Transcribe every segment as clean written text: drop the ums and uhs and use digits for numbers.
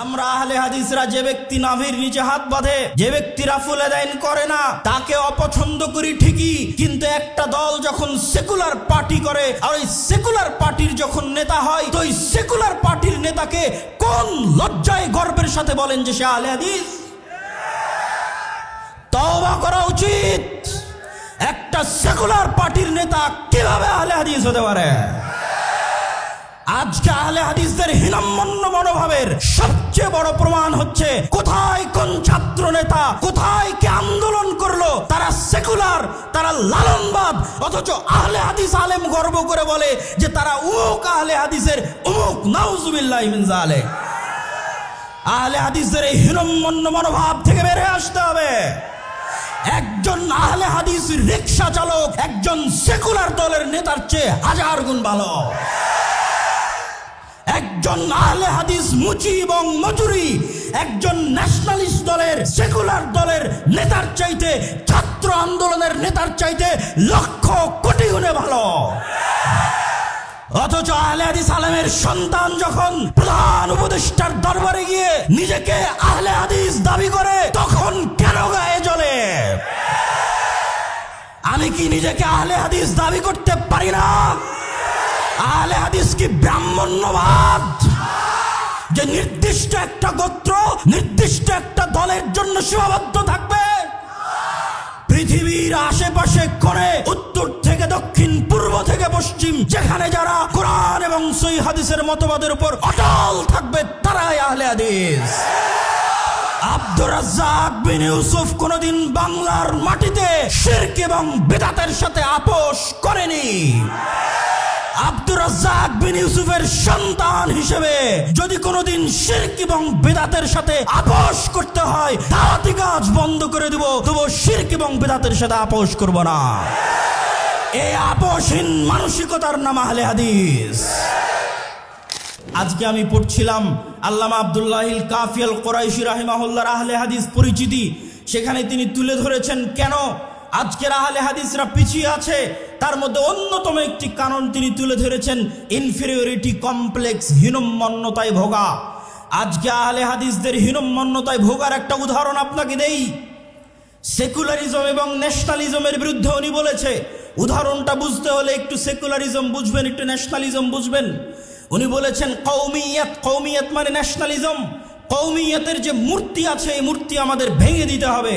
আমরা আহলে হাদিসরা যে ব্যক্তি নাভির নিচে হাত বাঁধে, যে ব্যক্তি রাফুল আদাইন করে না, তাকে অপছন্দ করি ঠিকই, কিন্তু একটা দল যখন সেকুলার পার্টি করে আর ওই সেকুলার পার্টির যখন নেতা হয়, তো ওই সেকুলার পার্টির নেতাকে কোন লজ্জায় গর্বের সাথে বলেন যে সে আহলে হাদিস? তওবা করা উচিত। একটা সেকুলার পার্টির নেতা কিভাবে আহলে হাদিস হতে পারে? আজকে আহলে হাদিসদের হীনম্মন্য মনোভাবের সবচেয়ে বড় প্রমাণ হচ্ছে কোথায় কোন ছাত্র নেতা কোথায় কে আন্দোলন করলো, তারা সেকুলার, তারা লালনবাদ, অথচ আহলে হাদিস আলেম গর্ব করে বলে যে তারা উমুক আহলে হাদিসের উমুক। নাউজুবিল্লাহ মিন যালিক। আহলে হাদিসদের এই হীনম্মন্য মনোভাব থেকে বেরিয়ে আসতে হবে। একজন আহলে হাদিস রিকশা চালক একজন সেকুলার দলের নেতার চেয়ে হাজার গুণ ভালো। একজন আহলে হাদিস মুচি এবং মজুরি একজন ন্যাশনালিস্ট দলের সেকুলার দলের নেতার চাইতে, ছাত্র আন্দোলনের নেতার চাইতে লক্ষ কোটি গুণে ভালো। অথচ আহলে হাদিস আলেমের সন্তান যখন প্রধান উপদেষ্টার দরবারে গিয়ে নিজেকে আহলে হাদিস দাবি করে, তখন কেন গায়ে জ্বলে? আমি কি নিজেকে আহলে হাদিস দাবি করতে পারি না? আহলে হাদিস কি ব্রাহ্মণ্যবাদ যে নির্দিষ্ট একটা গোত্র নির্দিষ্ট একটা দলের জন্য সীমাবদ্ধ থাকবে? পৃথিবীর আশেপাশে করে উত্তর থেকে দক্ষিণ, পূর্ব থেকে পশ্চিম, যেখানে যারা কোরআন এবং সহিহ হাদিসের মতবাদের উপর অটল থাকবে তারাই আহলে হাদিস। আব্দুর রাজ্জাক বিন ইউসুফ কোনদিন বাংলার মাটিতে শিরক এবং বিদআতের সাথে আপোষ করেনি। আব্দুর রাজ্জাক বিন ইউসুফের সন্তান হিসেবে যদি কোনোদিন শিরক এবং বিদআতের সাথে আপোষ করতে হয়, দাওয়াতি কাজ বন্ধ করে দেব, তবু শিরক এবং বিদআতের সাথে আপোষ করব না। এই আপোষহীন মানসিকতার নাম আহলে হাদিস। আজকে আমি পড়ছিলাম আল্লামা আব্দুল্লাহিল কাফি আল কুরাইশি রাহিমাহুল্লাহর আহলে হাদিস পরিচিতি, সেখানে তিনি তুলে ধরেছেন কেন আজকের আহলে হাদিসরা পিছিয়ে আছে। তার মধ্যে অন্যতম একটি কারণ তিনি তুলে ধরেছেন ইনফেরিয়রিটি কমপ্লেক্স, হীনম্মন্যতায় ভোগা। আজকে আহলে হাদিসদের হীনম্মন্যতায় ভোগার একটা উদাহরণ আপনাকে দেই। সেকুলারিজম এবং ন্যাশনালিজমের বিরুদ্ধে উনি বলেছে, উদাহরণটা বুঝতে হলে একটু সেকুলারিজম বুঝবেন, একটু ন্যাশনালিজম বুঝবেন। উনি বলেছেন কওমিয়াত, কওমিয়াত মানে ন্যাশনালিজম। কওমিয়াতের যে মূর্তি আছে এই মূর্তি আমাদের ভেঙে দিতে হবে।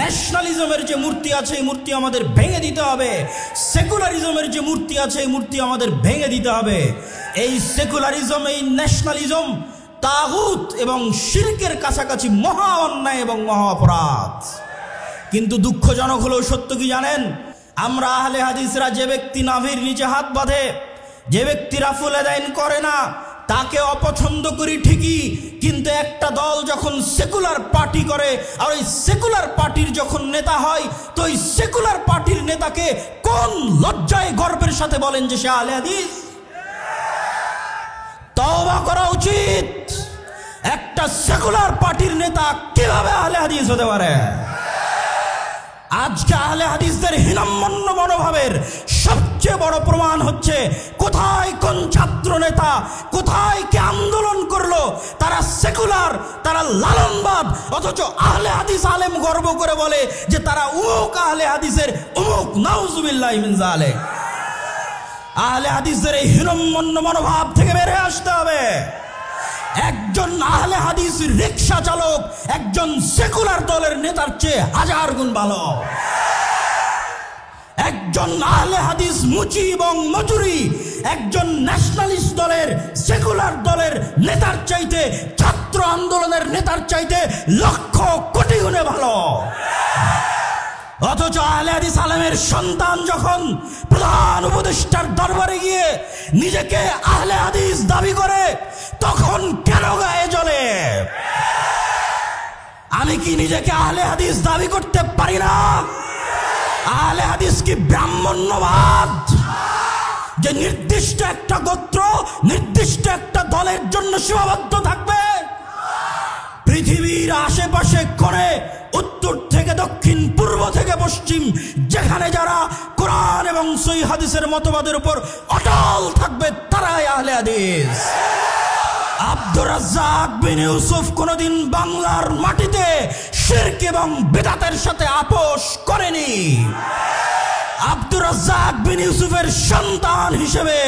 ন্যাশনালিজমের যে মূর্তি আছে এই মূর্তি আমাদের ভেঙে দিতে হবে। সেকুলারিজমের যে মূর্তি আছে এই মূর্তি আমাদের ভেঙে দিতে হবে। এই সেকুলারিজম, এই ন্যাশনালিজম তাগুত এবং শিরকের কাছাকাছি মহা অন্যায় এবং মহা অপরাধ। কিন্তু দুঃখজনক হলেও সত্য কি জানেন, আমরা আহলে হাদিসরা যে ব্যক্তি নাভির নিচে হাত বাঁধে, যে ব্যক্তি রাফুল আদাইন করে না, তাকে অপছন্দ করি ঠিকই, কিন্তু একটা দল যখন সেকুলার পার্টি করে আর ওই সেকুলার পার্টির যখন নেতা হয়, তো ওই সেকুলার পার্টির নেতাকে কোন লজ্জায় গর্বের সাথে বলেন যে সে আহলে হাদিস? তওবা করা উচিত। একটা সেকুলার পার্টির নেতা কিভাবে আহলে হাদিস হতে পারে? আজকে আহলে হাদিসদের হীনম্মন্য মনোভাবের সবচেয়ে বড় প্রমাণ হচ্ছে কোথায় কোন ছাত্র নেতা কোথায় কে আন্দোলন করলো, তারা সেকুলার, তারা লালনবাদ, অথচ আহলে হাদিস আলেম গর্ব করে বলে যে তারা উমুক আহলে হাদিসের উমুক। নাউজুবিল্লাহ মিন যালিক। আহলে হাদিসদের এই হীনম্মন্য মনোভাব থেকে বেরিয়ে আসতে হবে। একজন আহলে হাদিস রিকশা চালক একজন সেকুলার দলের নেতার চেয়ে হাজার গুণ ভালো। একজন আহলে হাদিস মুচি এবং মজুরি একজন ন্যাশনালিস্ট দলের সেকুলার দলের নেতার চাইতে, ছাত্র আন্দোলনের নেতার চাইতে লক্ষ কোটি গুণে ভালো। অথচ আহলে হাদিস আলেমের সন্তান যখন প্রধান উপদেষ্টার দরবারে গিয়ে নিজেকে আহলে হাদিস দাবি করে, তখন কেন গায়ে জ্বলে? আমি কি নিজেকে আহলে হাদিস দাবি করতে পারি না? আহলে হাদিস কি ব্রাহ্মণ্যবাদ যে নির্দিষ্ট একটা গোত্র নির্দিষ্ট একটা দলের জন্য সীমাবদ্ধ থাকবে? পৃথিবীর আশেপাশে করে উত্তর থেকে দক্ষিণ, পূর্ব থেকে পশ্চিম, যেখানে যারা কোরআন এবং সহিহ হাদিসের মতবাদের উপর অটল থাকবে তারাই আহলে হাদিস। আব্দুর রাজ্জাক বিন ইউসুফ কোনদিন বাংলার মাটিতে শিরক এবং বিদআতের সাথে আপোষ করেনি। আব্দুর রাজ্জাক বিন ইউসুফের সন্তান হিসেবে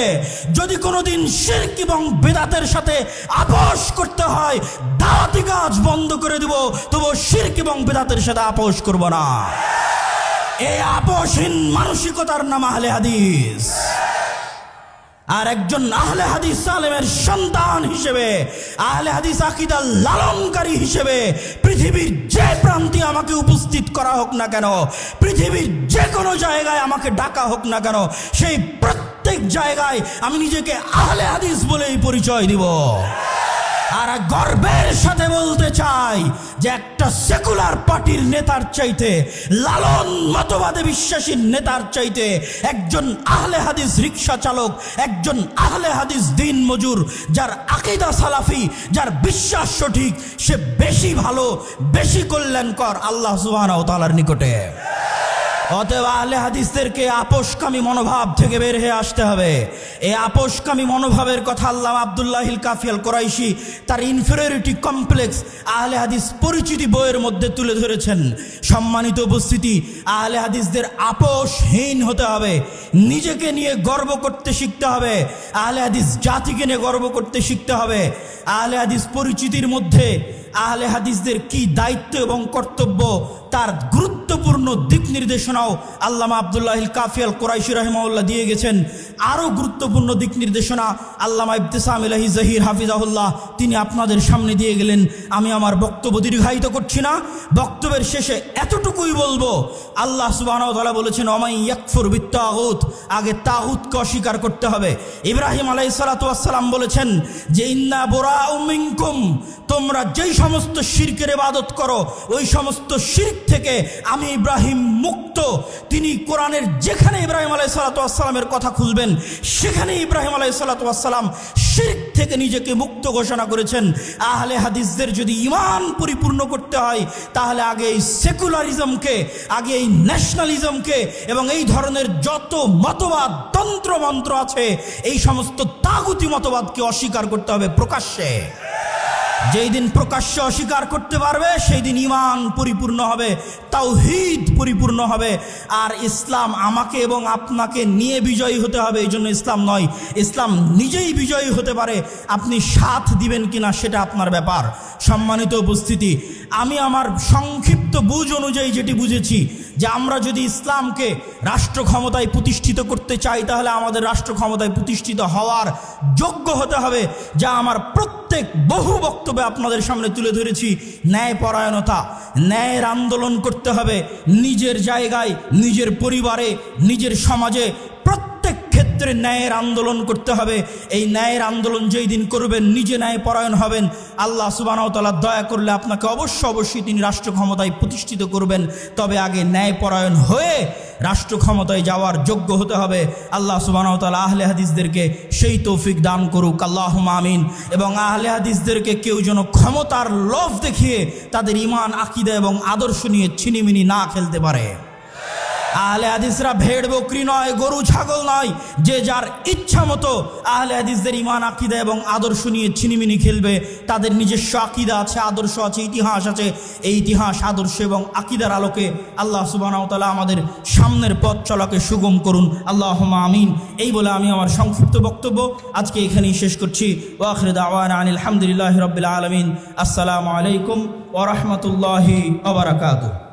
যদি কোনোদিন শিরক এবং বিদআতের সাথে আপোষ করতে হয়, দাওয়াতি কাজ বন্ধ করে দেব, তবু শিরক এবং বিদআতের সাথে আপোষ করব না। এই আপোষহীন মানসিকতার নাম আহলে হাদিস। আর একজন আহলে হাদিস আলেমের সন্তান হিসেবে, আহলে হাদিস আকীদা লালনকারী হিসেবে পৃথিবীর যে প্রান্তে আমাকে উপস্থিত করা হোক না কেন, পৃথিবীর যে কোনো জায়গায় আমাকে ডাকা হোক না কেন, সেই প্রত্যেক জায়গায় আমি নিজেকে আহলে হাদিস বলেই পরিচয় দিব। আর গর্বের সাথে বলতে চাই যে একটা সেকুলার পার্টির নেতার চাইতে, লালন মতবাদে বিশ্বাসী নেতার চাইতে একজন আহলে হাদিস রিকশা চালক, একজন আহলে হাদিস দিন মজুর, যার আকীদা সালাফি, যার বিশ্বাস সঠিক, সে বেশি ভালো, বেশি কল্যাণকর আল্লাহ সুবহানাহু ওয়া তাআলার নিকটে। অতএব আহলে হাদিসদেরকে আপোষকামী মনোভাব থেকে বের হয়ে আসতে হবে। এই আপোষকামী মনোভাবের কথা আল্লামা আব্দুল্লাহিল কাফি আল কুরাইশি তার ইনফেরিয়রিটি কমপ্লেক্স আহলে হাদিস পরিচিতি বইয়ের মধ্যে তুলে ধরেছেন। সম্মানিত উপস্থিতি, আহলে হাদিসদের আপোষহীন হতে হবে, নিজেকে নিয়ে গর্ব করতে শিখতে হবে, আহলে হাদিস জাতিকে নিয়ে গর্ব করতে শিখতে হবে। আহলে হাদিস পরিচিতির মধ্যে আহলে হাদিসদের কি দায়িত্ব এবং কর্তব্য তার গুরুত্বপূর্ণ দিক নির্দেশনাও আল্লামা আব্দুল্লাহিল কাফি আল কুরাইশি রাহিমাহুল্লাহ দিয়ে গেছেন। আরও গুরুত্বপূর্ণ দিক নির্দেশনা আল্লামা ইবতিসাম ইলাহি জহির হাফিজাহুল্লাহ তিনি আপনাদের সামনে দিয়ে গেলেন। আমি আমার বক্তব্য দীর্ঘায়িত করছি না, বক্তব্যের শেষে এতটুকুই বলবো, আল্লাহ সুবহানাহু ওয়া তাআলা বলেছেন ওমাই ইয়াকফুর বিত্তাগুত, আগে তাগুতকে অস্বীকার করতে হবে। ইব্রাহিম আলাইহিস সালাতু ওয়াস সালাম বলেছেন যে ইন্না বুরাউ মিনকুম, তোমরা যেই সমস্ত শিরকের ইবাদত করো ওই সমস্ত শিরক থেকে আমি ইব্রাহিম মুক্ত। তিনি কোরআনের যেখানে ইব্রাহিম আলাইহিস সালাতু ওয়াস সালামের কথা খুলবেন সেখানে ইব্রাহিম আলাইহিস সালাতু ওয়াস সালাম শিরক থেকে নিজেকে মুক্ত ঘোষণা করেছেন। আহলে হাদিসদের যদি ঈমান পরিপূর্ণ করতে হয় তাহলে আগে এই সেকুলারিজমকে, আগে এই ন্যাশনালিজমকে এবং এই ধরনের যত মতবাদ তন্ত্র মন্ত্র আছে এই সমস্ত তাগুতি মতবাদকে অস্বীকার করতে হবে প্রকাশ্যে। যেই দিন প্রকাশ্যে অস্বীকার করতে পারবে সেই দিন ঈমান পরিপূর্ণ হবে, তাওহীদ পরিপূর্ণ হবে। আর ইসলাম আমাকে এবং আপনাকে নিয়ে বিজয়ী হতে হবে, এই জন্য ইসলাম নয়, ইসলাম নিজেই বিজয়ী হতে পারে। আপনি সাথ দিবেন কিনা সেটা আপনার ব্যাপার। সম্মানিত উপস্থিতি, আমি আমার সংক্ষিপ্ত বুঝ অনুযায়ী যেটি বুঝেছি যে আমরা যদি ইসলামকে রাষ্ট্র ক্ষমতায় প্রতিষ্ঠিত করতে চাই তাহলে আমাদের রাষ্ট্র ক্ষমতায় প্রতিষ্ঠিত হওয়ার যোগ্য হতে হবে, যা আমার প্রত্যেক বহু বক্তব্যে আপনাদের সামনে তুলে ধরেছি। ন্যায়পরায়ণতা, ন্যায়ের আন্দোলন করতে হবে নিজের জায়গায়, নিজের পরিবারে, নিজের সমাজে, প্রত্যেক ক্ষেত্রে ন্যায়ের আন্দোলন করতে হবে। এই ন্যায়ের আন্দোলন যেই দিন করবেন, নিজে ন্যায়পরায়ণ হবেন, আল্লাহ সুবহানাহু ওয়া তাআলা দয়া করলে আপনাকে অবশ্যই তিনি রাষ্ট্র ক্ষমতায় প্রতিষ্ঠিত করবেন। তবে আগে ন্যায়পরায়ণ হয়ে রাষ্ট্র ক্ষমতায় যাওয়ার যোগ্য হতে হবে। আল্লাহ সুবহানাহু ওয়া তাআলা আহলে হাদিসদেরকে সেই তৌফিক দান করুক, আল্লাহুম্মা আমিন। এবং আহলে হাদিসদেরকে কেউ যেন ক্ষমতার লোভ দেখিয়ে তাদের ঈমান, আকীদা এবং আদর্শ নিয়ে ছিনিমিনি না খেলতে পারে। আহলে হাদিসরা ভেড় বকরি নয়, গরু ছাগল নয়, যে যার ইচ্ছা মতো আহলে হাদিসদের ঈমান, আকীদা এবং আদর্শ নিয়ে ছিনিমিনি খেলবে। তাদের নিজস্ব আকীদা আছে, আদর্শ আছে, ইতিহাস আছে। এই ইতিহাস, আদর্শ এবং আকীদার আলোকে আল্লাহ সুবহানাহু ওয়া তাআলা আমাদের সামনের পথ চলাকে সুগম করুন, আল্লাহুম্মা আমিন। এই বলে আমি আমার সংক্ষিপ্ত বক্তব্য আজকে এখানেই শেষ করছি। ওয়া আখিরু দাওয়ানা আলহামদুলিল্লাহি রাব্বিল আলামিন। আসসালামু আলাইকুম ওয়া রাহমাতুল্লাহি ওয়া বারাকাতুহু।